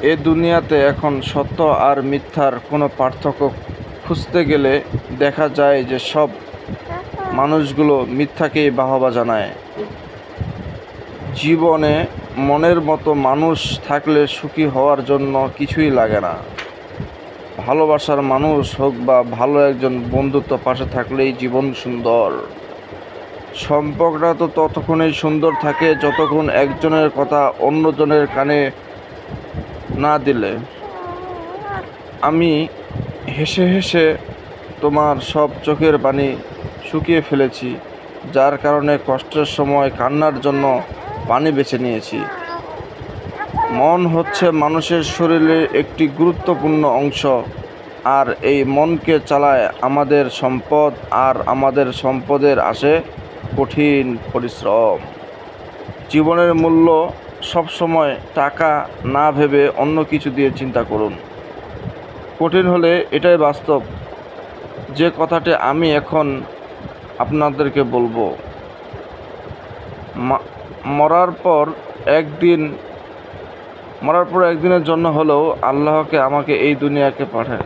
এ দুনিয়াতে এখন সত্য আর মিথ্যার কোনো পার্থক্য খুঁজতে গেলে দেখা যায় যে সব মানুষগুলো মিথ্যাকেই বাহবা জানায়। জীবনে মনের মতো মানুষ থাকলে সুখী হওয়ার জন্য কিছুই লাগে না। ভালোবাসার মানুষ হোক বা ভালো একজন বন্ধুত্ব পাশে থাকলেই জীবন সুন্দর। সম্পর্কটা তো ততক্ষণই সুন্দর থাকে যতক্ষণ একজনের কথা অন্যজনের কানে না দিলে। আমি হেসে হেসে তোমার সব চোখের পানি শুকিয়ে ফেলেছি, যার কারণে কষ্টের সময় কান্নার জন্য পানি বেছে নিয়েছি। মন হচ্ছে মানুষের শরীরের একটি গুরুত্বপূর্ণ অংশ, আর এই মনকে চালায় আমাদের সম্পদ, আর আমাদের সম্পদের আসে কঠিন পরিশ্রম। জীবনের মূল্য সবসময় টাকা না ভেবে অন্য কিছু দিয়ে চিন্তা করুন। কঠিন হলে এটাই বাস্তব, যে কথাটি আমি এখন আপনাদেরকে বলবো। মরার পর একদিনের জন্য হলেও আল্লাহকে আমাকে এই দুনিয়াকে পাঠায়